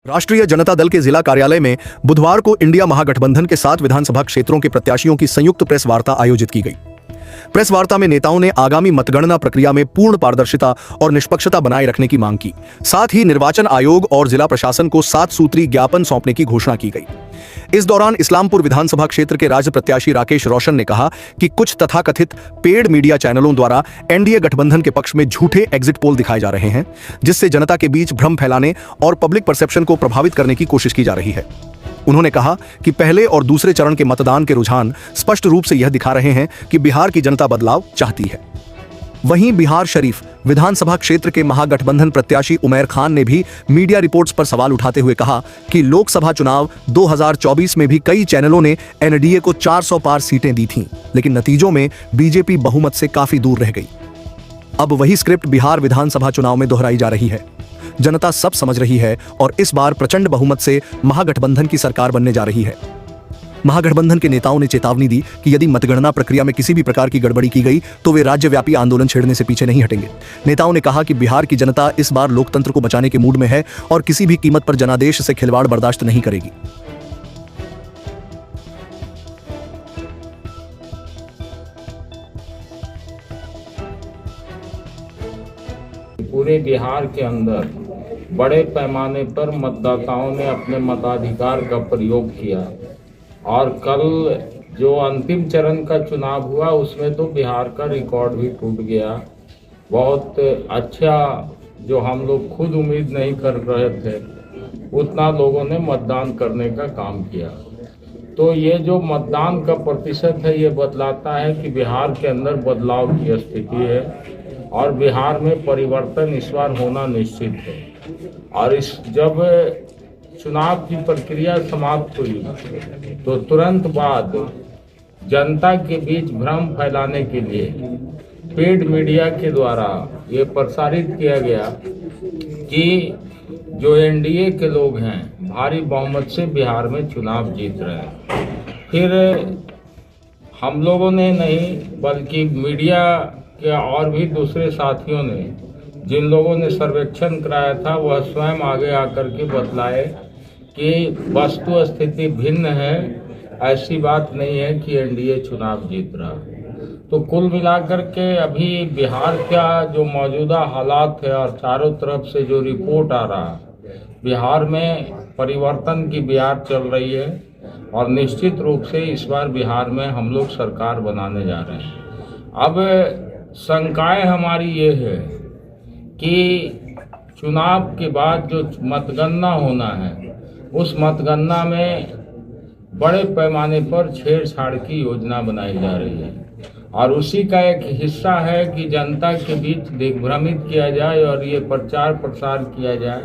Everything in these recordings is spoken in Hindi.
राष्ट्रीय जनता दल के जिला कार्यालय में बुधवार को इंडिया महागठबंधन के 7 विधानसभा क्षेत्रों के प्रत्याशियों की संयुक्त प्रेस वार्ता आयोजित की गई। प्रेस वार्ता में नेताओं ने आगामी मतगणना प्रक्रिया में पूर्ण पारदर्शिता और निष्पक्षता बनाए रखने की मांग की। साथ ही निर्वाचन आयोग और जिला प्रशासन को 7 सूत्री ज्ञापन सौंपने की घोषणा की गई। इस दौरान इस्लामपुर विधानसभा क्षेत्र के राज्य प्रत्याशी राकेश रोशन ने कहा कि कुछ तथाकथित पेड मीडिया चैनलों द्वारा एनडीए गठबंधन के पक्ष में झूठे एग्जिट पोल दिखाए जा रहे हैं, जिससे जनता के बीच भ्रम फैलाने और पब्लिक परसेप्शन को प्रभावित करने की कोशिश की जा रही है। उन्होंने कहा कि पहले और दूसरे चरण के मतदान के रुझान स्पष्ट रूप से यह दिखा रहे हैं कि बिहार की जनता बदलाव चाहती है। वहीं बिहार शरीफ विधानसभा क्षेत्र के महागठबंधन प्रत्याशी उमैर खान ने भी मीडिया रिपोर्ट्स पर सवाल उठाते हुए कहा कि लोकसभा चुनाव 2024 में भी कई चैनलों ने एनडीए को 400 पार सीटें दी थीं, लेकिन नतीजों में बीजेपी बहुमत से काफी दूर रह गई। अब वही स्क्रिप्ट बिहार विधानसभा चुनाव में दोहराई जा रही है। जनता सब समझ रही है और इस बार प्रचंड बहुमत से महागठबंधन की सरकार बनने जा रही है। महागठबंधन के नेताओं ने चेतावनी दी कि यदि मतगणना प्रक्रिया में किसी भी प्रकार की गड़बड़ी की गई तो वे राज्यव्यापी आंदोलन छेड़ने से पीछे नहीं हटेंगे। नेताओं ने कहा कि बिहार की जनता इस बार लोकतंत्र को बचाने के मूड में है और किसी भी कीमत पर जनादेश से खिलवाड़ बर्दाश्त नहीं करेगी। पूरे बिहार के अंदर बड़े पैमाने पर मतदाताओं ने अपने मताधिकार का प्रयोग किया और कल जो अंतिम चरण का चुनाव हुआ उसमें तो बिहार का रिकॉर्ड भी टूट गया। बहुत अच्छा, जो हम लोग खुद उम्मीद नहीं कर रहे थे, उतना लोगों ने मतदान करने का काम किया। तो ये जो मतदान का प्रतिशत है ये बतलाता है कि बिहार के अंदर बदलाव की स्थिति है और बिहार में परिवर्तन इस बार होना निश्चित है। और इस जब चुनाव की प्रक्रिया समाप्त हुई तो तुरंत बाद जनता के बीच भ्रम फैलाने के लिए पेड मीडिया के द्वारा ये प्रसारित किया गया कि जो एनडीए के लोग हैं भारी बहुमत से बिहार में चुनाव जीत रहे हैं। फिर हम लोगों ने नहीं बल्कि मीडिया के और भी दूसरे साथियों ने, जिन लोगों ने सर्वेक्षण कराया था, वह स्वयं आगे आकर के बतलाए कि वस्तु स्थिति भिन्न है। ऐसी बात नहीं है कि एनडीए चुनाव जीत रहा। तो कुल मिलाकर के अभी बिहार का जो मौजूदा हालात है और चारों तरफ से जो रिपोर्ट आ रहा है, बिहार में परिवर्तन की ब्याज चल रही है और निश्चित रूप से इस बार बिहार में हम लोग सरकार बनाने जा रहे हैं। अब शंकाएं हमारी ये है कि चुनाव के बाद जो मतगणना होना है उस मतगणना में बड़े पैमाने पर छेड़छाड़ की योजना बनाई जा रही है और उसी का एक हिस्सा है कि जनता के बीच दिग्भ्रमित किया जाए और ये प्रचार प्रसार किया जाए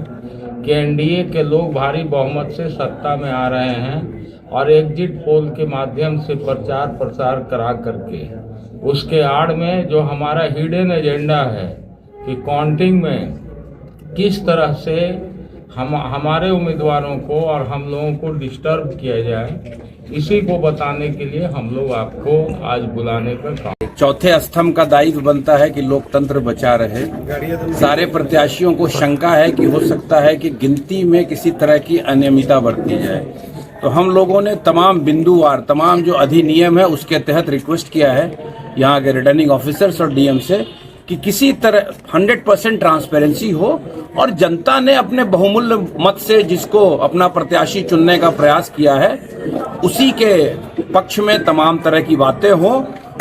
कि एनडीए के लोग भारी बहुमत से सत्ता में आ रहे हैं और एग्जिट पोल के माध्यम से प्रचार प्रसार करा करके उसके आड़ में जो हमारा हिडन एजेंडा है कि काउंटिंग में किस तरह से हमारे उम्मीदवारों को और हम लोगों को डिस्टर्ब किया जाए, इसी को बताने के लिए हम लोग आपको आज बुलाने का काम। चौथे स्तंभ का दायित्व बनता है कि लोकतंत्र बचा रहे। सारे प्रत्याशियों को शंका है कि हो सकता है कि गिनती में किसी तरह की अनियमितता बरती जाए, तो हम लोगों ने तमाम बिंदुवार तमाम जो अधिनियम है उसके तहत रिक्वेस्ट किया है यहाँ के रिटर्निंग ऑफिसर्स और डीएम से कि किसी तरह 100% ट्रांसपेरेंसी हो और जनता ने अपने बहुमूल्य मत से जिसको अपना प्रत्याशी चुनने का प्रयास किया है उसी के पक्ष में तमाम तरह की बातें हो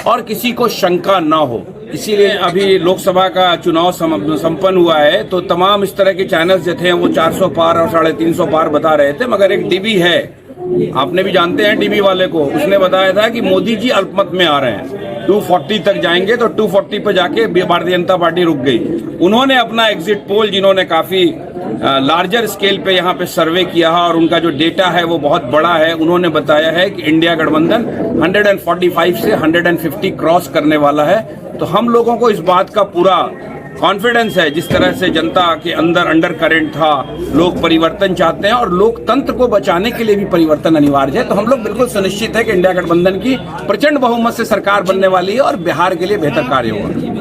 और किसी को शंका ना हो। इसीलिए अभी लोकसभा का चुनाव संपन्न हुआ है तो तमाम इस तरह के चैनल्स जो थे वो 400 पार और 350 पार बता रहे थे, मगर एक डीबी है, आपने भी जानते हैं डीबी वाले को, उसने बताया था कि मोदी जी अल्पमत में आ रहे हैं, 240 तक जाएंगे, तो 240 पे जाके भारतीय जनता पार्टी रुक गई। उन्होंने अपना एग्जिट पोल, जिन्होंने काफी लार्जर स्केल पे यहाँ पे सर्वे किया है और उनका जो डेटा है वो बहुत बड़ा है, उन्होंने बताया है कि इंडिया गठबंधन 145 से 150 क्रॉस करने वाला है। तो हम लोगों को इस बात का पूरा कॉन्फिडेंस है, जिस तरह से जनता के अंदर अंडर करंट था, लोग परिवर्तन चाहते हैं और लोकतंत्र को बचाने के लिए भी परिवर्तन अनिवार्य है। तो हम लोग बिल्कुल सुनिश्चित है कि इंडिया गठबंधन की प्रचंड बहुमत से सरकार बनने वाली है और बिहार के लिए बेहतर कार्य होगा।